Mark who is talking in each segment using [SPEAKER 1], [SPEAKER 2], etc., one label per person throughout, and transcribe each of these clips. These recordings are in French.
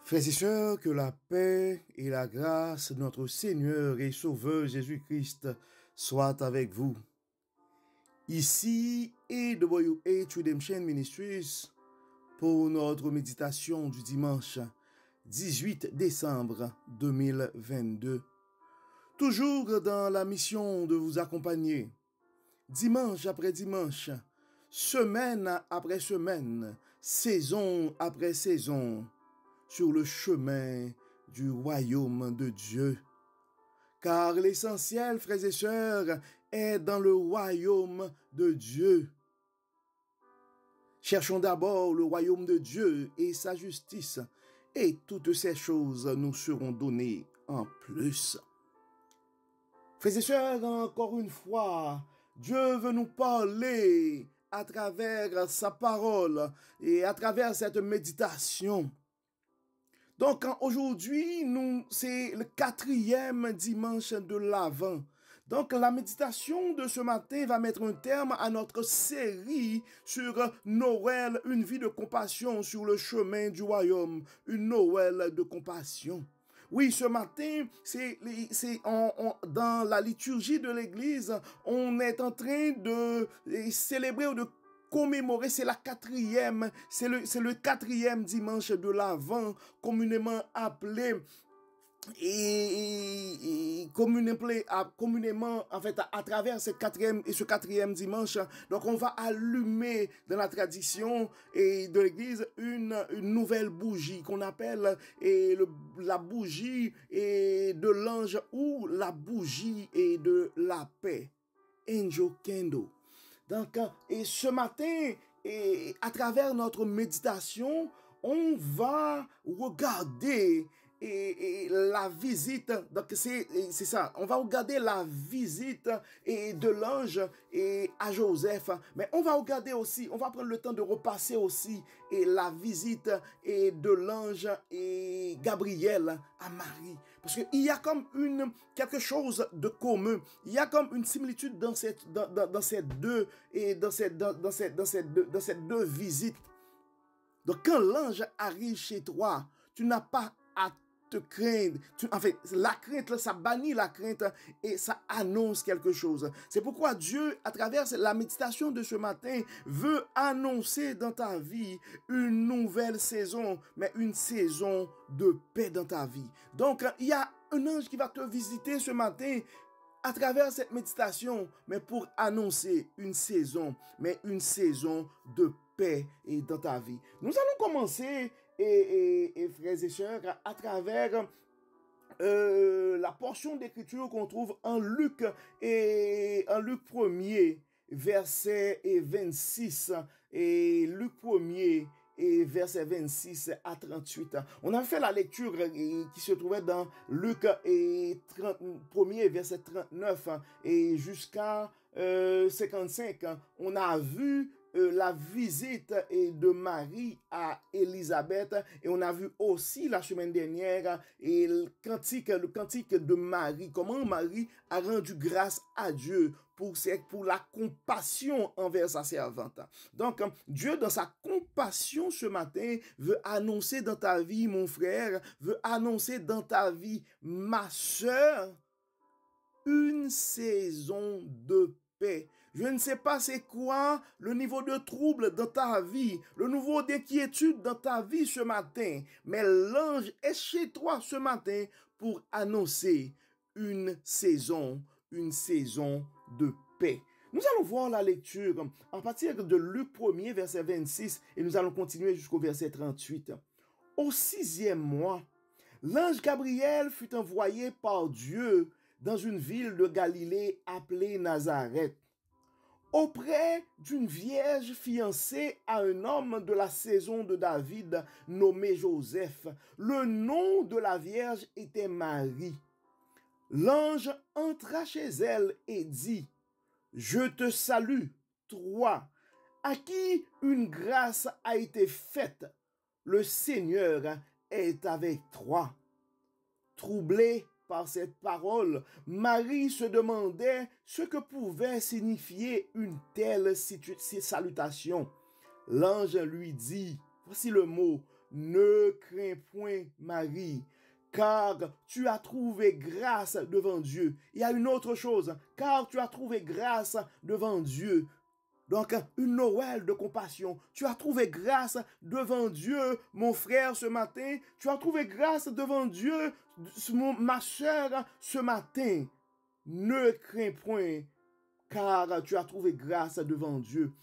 [SPEAKER 1] Frères et sœurs, que la paix et la grâce de notre Seigneur et Sauveur Jésus-Christ soient avec vous. Ici AWH Redemption Ministries pour notre méditation du dimanche 18 décembre 2022. Toujours dans la mission de vous accompagner, dimanche après dimanche, semaine après semaine, saison après saison, sur le chemin du royaume de Dieu. Car l'essentiel, frères et sœurs, est dans le royaume de Dieu. Cherchons d'abord le royaume de Dieu et sa justice, et toutes ces choses nous seront données en plus. Frères et sœurs, encore une fois, Dieu veut nous parler à travers sa parole et à travers cette méditation. Donc aujourd'hui, c'est le 4e dimanche de l'Avent. Donc la méditation de ce matin va mettre un terme à notre série sur Noël, une vie de compassion sur le chemin du royaume, une Noël de compassion. Oui, ce matin, dans la liturgie de l'Église, on est en train de célébrer ou de commémorer, c'est le 4e dimanche de l'Avent, communément appelé communément en fait à travers ce quatrième dimanche. Donc on va allumer dans la tradition et de l'Église une nouvelle bougie qu'on appelle la bougie de l'ange ou la bougie de la paix, Angel Candle. Donc, et ce matin, à travers notre méditation, on va regarder la visite. Donc, c'est ça. On va regarder la visite de l'ange à Joseph. Mais on va regarder aussi, on va prendre le temps de repasser aussi la visite de l'ange et Gabriel à Marie. Parce qu'il y a comme quelque chose de commun. Il y a comme une similitude dans ces deux visites. Donc, quand l'ange arrive chez toi, tu n'as pas à te craindre. La crainte, ça bannit la crainte et ça annonce quelque chose. C'est pourquoi Dieu, à travers la méditation de ce matin, veut annoncer dans ta vie une nouvelle saison, mais une saison de paix dans ta vie. Donc, il y a un ange qui va te visiter ce matin à travers cette méditation, mais pour annoncer une saison, mais une saison de paix dans ta vie. Nous allons commencer, frères et sœurs, à travers la portion d'écriture qu'on trouve en Luc 1er, verset 26, et Luc 1er, et verset 26 à 38. On a fait la lecture qui se trouvait dans Luc 1er, verset 39 et jusqu'à 55. On a vu la visite de Marie à Élisabeth et on a vu aussi la semaine dernière le cantique de Marie, comment Marie a rendu grâce à Dieu pour la compassion envers sa servante. Donc, Dieu, dans sa compassion ce matin, veut annoncer dans ta vie, mon frère, veut annoncer dans ta vie, ma sœur, une saison de paix. Je ne sais pas c'est quoi le niveau de trouble dans ta vie, le niveau d'inquiétude dans ta vie ce matin, mais l'ange est chez toi ce matin pour annoncer une saison de paix. Nous allons voir la lecture à partir de Luc 1er, verset 26, et nous allons continuer jusqu'au verset 38. Au 6e mois, l'ange Gabriel fut envoyé par Dieu dans une ville de Galilée appelée Nazareth, auprès d'une vierge fiancée à un homme de la saison de David nommé Joseph. Le nom de la vierge était Marie. L'ange entra chez elle et dit: « Je te salue, toi, à qui une grâce a été faite. Le Seigneur est avec toi. » Troublée par cette parole, Marie se demandait ce que pouvait signifier une telle salutation. L'ange lui dit, voici le mot, ne crains point, Marie, car tu as trouvé grâce devant Dieu. Il y a une autre chose, car tu as trouvé grâce devant Dieu. Donc, une Noël de compassion. Tu as trouvé grâce devant Dieu, mon frère, ce matin. Tu as trouvé grâce devant Dieu, ma soeur, ce matin. Ne crains point, car tu as trouvé grâce devant Dieu.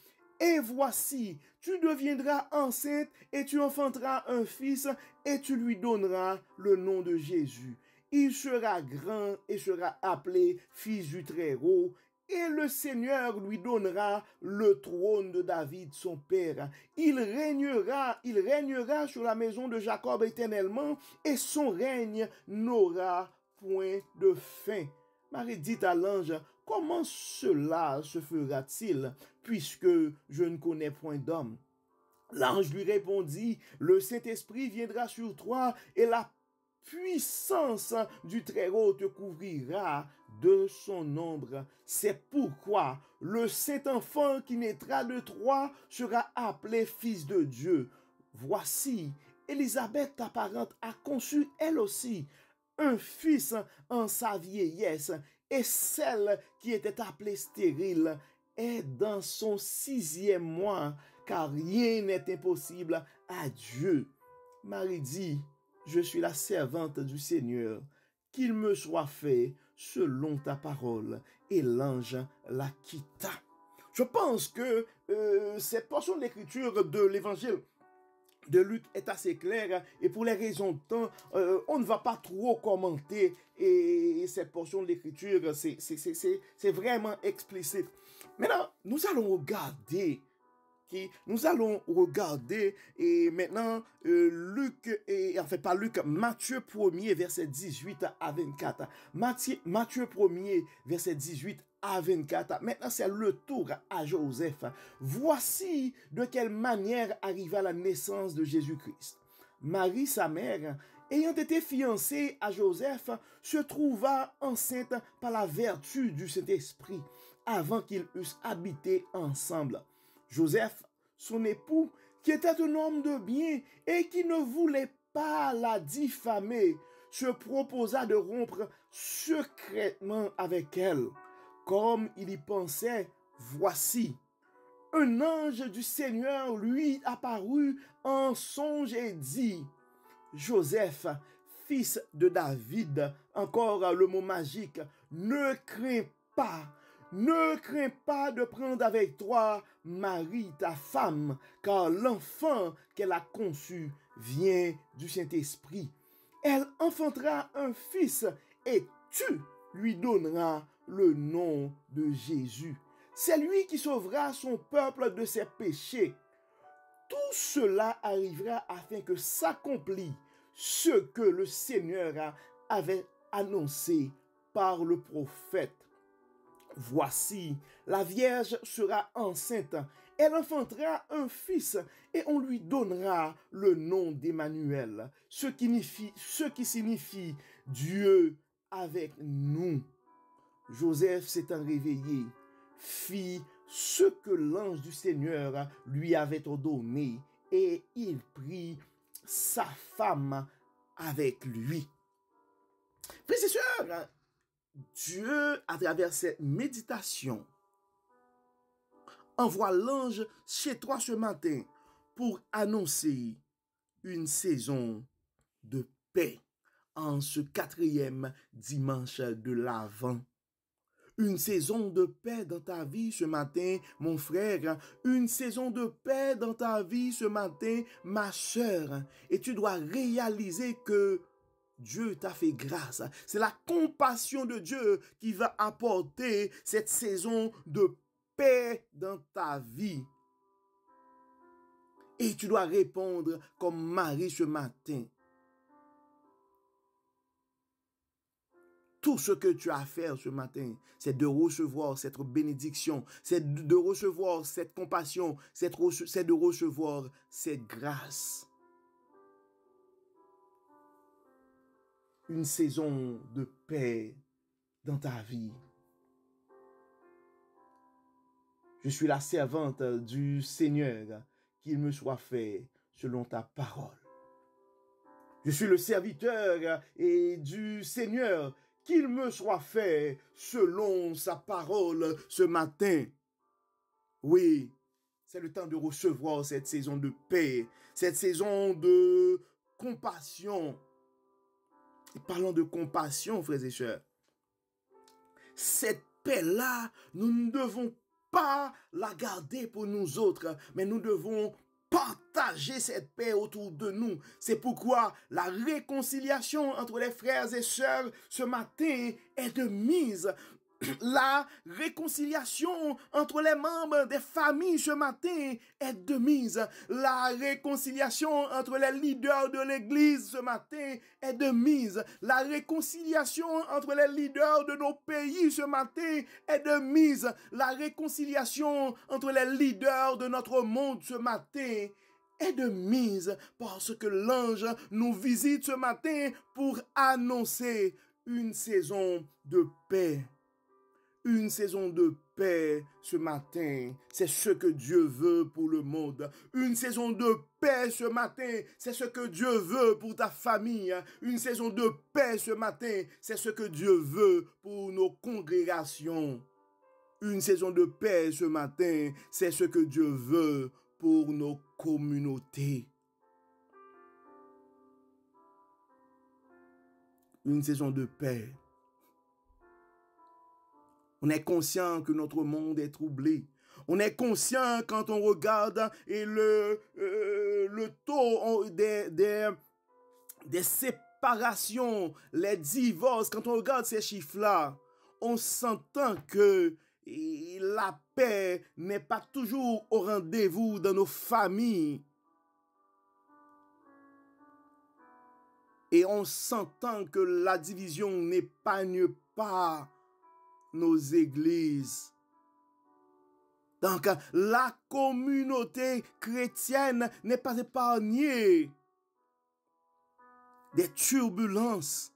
[SPEAKER 1] Et voici, tu deviendras enceinte et tu enfanteras un fils et tu lui donneras le nom de Jésus. Il sera grand et sera appelé fils du Très-Haut. Et le Seigneur lui donnera le trône de David, son père. Il régnera sur la maison de Jacob éternellement, et son règne n'aura point de fin. Marie dit à l'ange, comment cela se fera-t-il, puisque je ne connais point d'homme? L'ange lui répondit, le Saint-Esprit viendra sur toi, et la puissance du Très-Haut te couvrira de son ombre. C'est pourquoi le Saint-Enfant qui naîtra de toi sera appelé Fils de Dieu. Voici, Élisabeth, ta parente, a conçu elle aussi un fils en sa vieillesse, et celle qui était appelée stérile est dans son 6e mois, car rien n'est impossible à Dieu. Marie dit, je suis la servante du Seigneur, qu'il me soit fait selon ta parole. Et l'ange la quitta. Je pense que cette portion de l'écriture de l'évangile de Luc est assez claire, et pour les raisons de temps, on ne va pas trop commenter, et cette portion de l'écriture, c'est vraiment explicite. Maintenant, nous allons regarder et maintenant Luc, et enfin pas Luc, Matthieu 1er, verset 18 à 24. Matthieu 1er, verset 18 à 24. Maintenant, c'est le tour à Joseph. Voici de quelle manière arriva la naissance de Jésus-Christ. Marie, sa mère, ayant été fiancée à Joseph, se trouva enceinte par la vertu du Saint-Esprit, avant qu'ils eussent habité ensemble. Joseph, son époux, qui était un homme de bien et qui ne voulait pas la diffamer, se proposa de rompre secrètement avec elle. Comme il y pensait, voici, un ange du Seigneur lui apparut en songe et dit, Joseph, fils de David, encore le mot magique, ne crains pas de prendre avec toi Marie, ta femme, car l'enfant qu'elle a conçu vient du Saint-Esprit. Elle enfantera un fils et tu lui donneras le nom de Jésus. C'est lui qui sauvera son peuple de ses péchés. Tout cela arrivera afin que s'accomplisse ce que le Seigneur avait annoncé par le prophète. Voici, la Vierge sera enceinte, elle enfantera un fils et on lui donnera le nom d'Emmanuel, ce qui signifie Dieu avec nous. Joseph s'étant réveillé, fit ce que l'ange du Seigneur lui avait ordonné et il prit sa femme avec lui. Frères et sœurs, Dieu, à travers cette méditation, envoie l'ange chez toi ce matin pour annoncer une saison de paix en ce 4e dimanche de l'Avent. Une saison de paix dans ta vie ce matin, mon frère. Une saison de paix dans ta vie ce matin, ma sœur. Et tu dois réaliser que Dieu t'a fait grâce. C'est la compassion de Dieu qui va apporter cette saison de paix dans ta vie. Et tu dois répondre comme Marie ce matin. Tout ce que tu as à faire ce matin, c'est de recevoir cette bénédiction, c'est de recevoir cette compassion, c'est de recevoir cette grâce. Une saison de paix dans ta vie. Je suis la servante du Seigneur, qu'il me soit fait selon ta parole. Je suis le serviteur et du Seigneur, qu'il me soit fait selon sa parole ce matin. Oui, c'est le temps de recevoir cette saison de paix, cette saison de compassion. Et parlons de compassion, frères et sœurs. Cette paix-là, nous ne devons pas la garder pour nous autres, mais nous devons partager cette paix autour de nous. C'est pourquoi la réconciliation entre les frères et sœurs ce matin est de mise. La réconciliation entre les membres des familles ce matin est de mise. La réconciliation entre les leaders de l'Église ce matin est de mise. La réconciliation entre les leaders de nos pays ce matin est de mise. La réconciliation entre les leaders de notre monde ce matin est de mise parce que l'ange nous visite ce matin pour annoncer une saison de paix. Une saison de paix ce matin, c'est ce que Dieu veut pour le monde. Une saison de paix ce matin, c'est ce que Dieu veut pour ta famille. Une saison de paix ce matin, c'est ce que Dieu veut pour nos congrégations. Une saison de paix ce matin, c'est ce que Dieu veut pour nos communautés. Une saison de paix. On est conscient que notre monde est troublé. On est conscient quand on regarde et le taux des séparations, les divorces, quand on regarde ces chiffres-là, on s'entend que la paix n'est pas toujours au rendez-vous dans nos familles. Et on s'entend que la division n'épargne pas nos églises. Donc, la communauté chrétienne n'est pas épargnée des turbulences.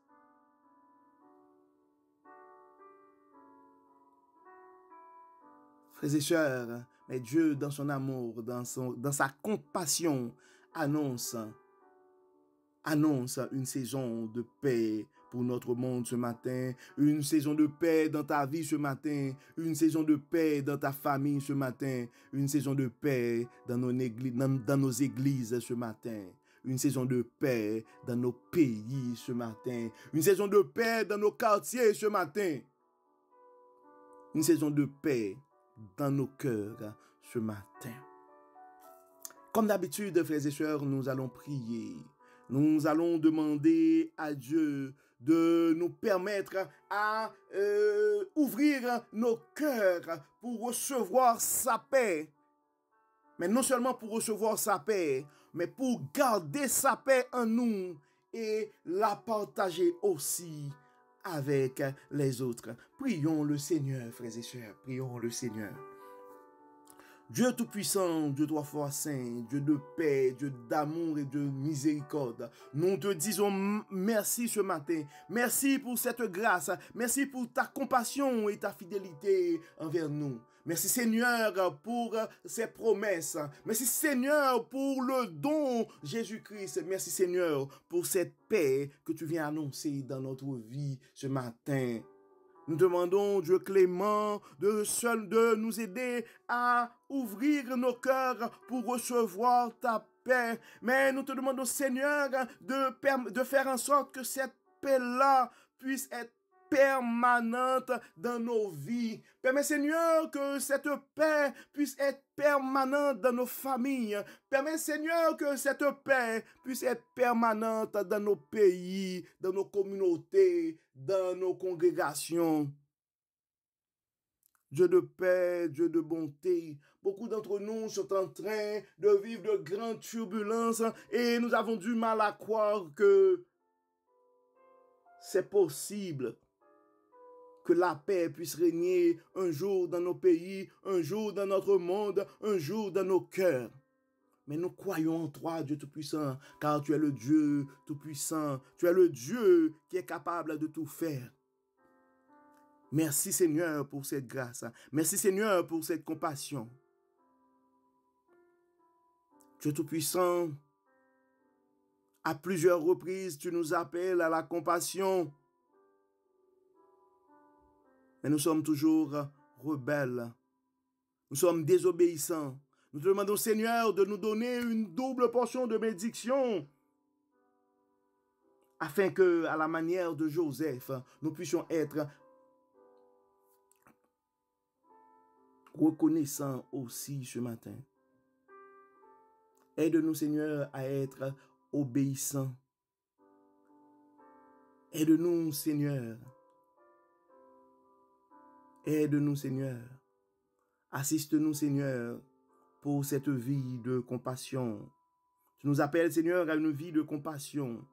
[SPEAKER 1] Frères et sœurs, mais Dieu, dans son amour, dans sa compassion, annonce une saison de paix pour notre monde ce matin, une saison de paix dans ta vie ce matin, une saison de paix dans ta famille ce matin, une saison de paix dans nos églises ce matin, une saison de paix dans nos pays ce matin, une saison de paix dans nos quartiers ce matin, une saison de paix dans nos cœurs ce matin. Comme d'habitude, frères et sœurs, nous allons prier. Nous allons demander à Dieu de nous permettre à ouvrir nos cœurs pour recevoir sa paix. Mais non seulement pour recevoir sa paix, mais pour garder sa paix en nous et la partager aussi avec les autres. Prions le Seigneur, frères et sœurs, prions le Seigneur. Dieu Tout-Puissant, Dieu trois fois saint, Dieu de paix, Dieu d'amour et de miséricorde, nous te disons merci ce matin. Merci pour cette grâce. Merci pour ta compassion et ta fidélité envers nous. Merci Seigneur pour ces promesses. Merci Seigneur pour le don Jésus-Christ. Merci Seigneur pour cette paix que tu viens annoncer dans notre vie ce matin. Nous demandons, Dieu clément, de nous aider à ouvrir nos cœurs pour recevoir ta paix. Mais nous te demandons, Seigneur, de faire en sorte que cette paix-là puisse être permanente dans nos vies. Permets, Seigneur, que cette paix puisse être permanente dans nos familles. Permets, Seigneur, que cette paix puisse être permanente dans nos pays, dans nos communautés, dans nos congrégations. Dieu de paix, Dieu de bonté. Beaucoup d'entre nous sont en train de vivre de grandes turbulences et nous avons du mal à croire que c'est possible que la paix puisse régner un jour dans nos pays, un jour dans notre monde, un jour dans nos cœurs. Mais nous croyons en toi, Dieu Tout-Puissant, car tu es le Dieu Tout-Puissant. Tu es le Dieu qui est capable de tout faire. Merci Seigneur pour cette grâce. Merci Seigneur pour cette compassion. Dieu Tout-Puissant, À plusieurs reprises, tu nous appelles à la compassion. Mais nous sommes toujours rebelles. Nous sommes désobéissants. Nous te demandons, Seigneur, de nous donner une double portion de bénédiction afin que, à la manière de Joseph, nous puissions être reconnaissants aussi ce matin. Aide-nous, Seigneur, à être obéissants. Aide-nous, Seigneur. Aide-nous, Seigneur. Assiste-nous, Seigneur, pour cette vie de compassion. Tu nous appelles, Seigneur, à une vie de compassion.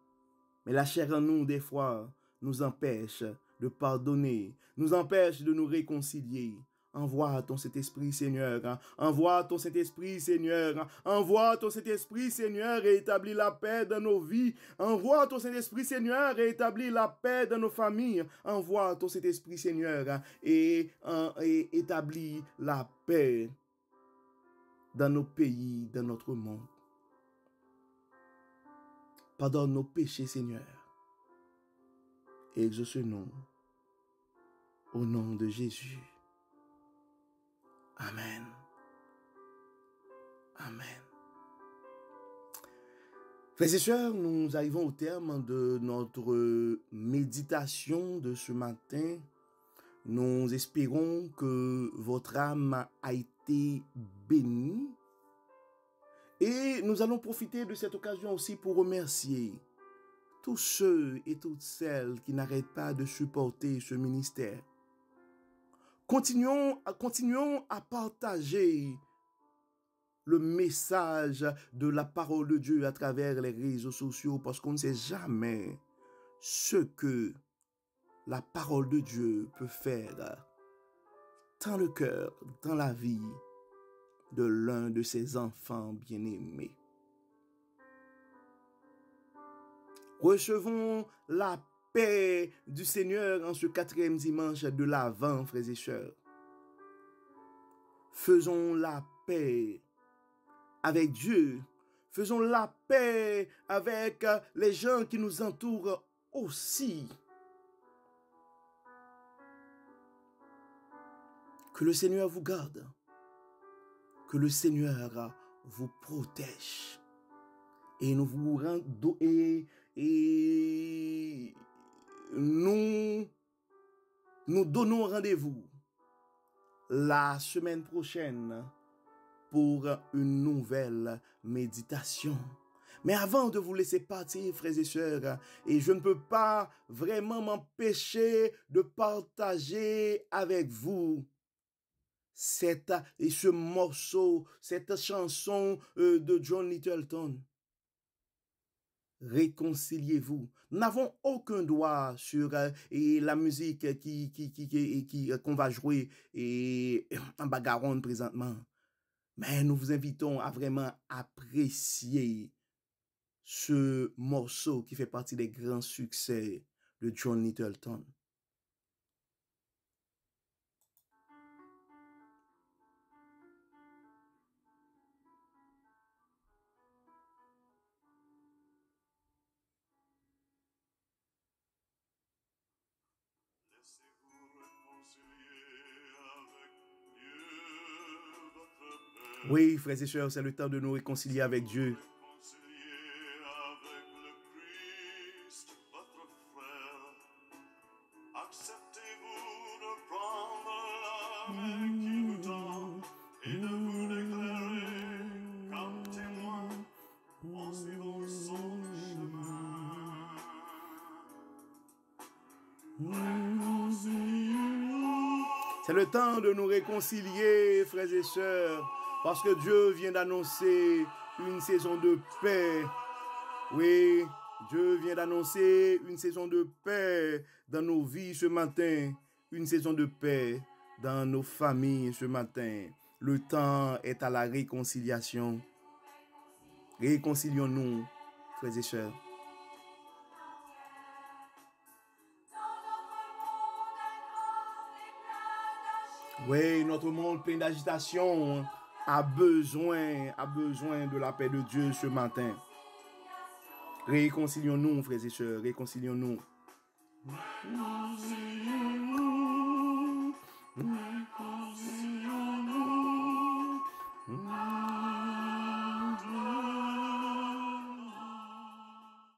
[SPEAKER 1] Mais la chair en nous, des fois, nous empêche de pardonner, nous empêche de nous réconcilier. Envoie ton Saint-Esprit, Seigneur. Envoie ton Saint-Esprit, Seigneur. Envoie ton Saint-Esprit, Seigneur, et établis la paix dans nos vies. Envoie ton Saint-Esprit, Seigneur, et établis la paix dans nos familles. Envoie ton Saint-Esprit, Seigneur, et établis la paix dans nos pays, dans notre monde. Pardonne nos péchés, Seigneur, et exauce-nous au nom de Jésus. Amen. Amen. Frères et sœurs, nous arrivons au terme de notre méditation de ce matin. Nous espérons que votre âme a été bénie. Et nous allons profiter de cette occasion aussi pour remercier tous ceux et toutes celles qui n'arrêtent pas de supporter ce ministère. Continuons à partager le message de la parole de Dieu à travers les réseaux sociaux parce qu'on ne sait jamais ce que la parole de Dieu peut faire dans le cœur, dans la vie de l'un de ses enfants bien-aimés. Recevons la paix du Seigneur en ce 4e dimanche de l'Avent, frères et sœurs. Faisons la paix avec Dieu. Faisons la paix avec les gens qui nous entourent aussi. Que le Seigneur vous garde. Que le Seigneur vous protège. Et nous vous rendons et nous donnons rendez-vous la semaine prochaine pour une nouvelle méditation. Mais avant de vous laisser partir, frères et sœurs, et je ne peux pas vraiment m'empêcher de partager avec vous ce morceau, cette chanson de John Littleton. Réconciliez-vous. Nous n'avons aucun droit sur la musique qu'on va jouer en bagarre présentement. Mais nous vous invitons à vraiment apprécier ce morceau qui fait partie des grands succès de John Littleton. Oui, frères et sœurs, c'est le temps de nous réconcilier avec Dieu. Acceptez-vous de prendre la main qui vous tend et de vous déclarer comme témoin en suivant son chemin. C'est le temps de nous réconcilier, frères et sœurs, parce que Dieu vient d'annoncer une saison de paix. Oui, Dieu vient d'annoncer une saison de paix dans nos vies ce matin, une saison de paix dans nos familles ce matin. Le temps est à la réconciliation. Réconcilions-nous, frères et sœurs. Oui, notre monde plein d'agitation a besoin de la paix de Dieu ce matin. Réconcilions-nous, frères et sœurs, réconcilions-nous.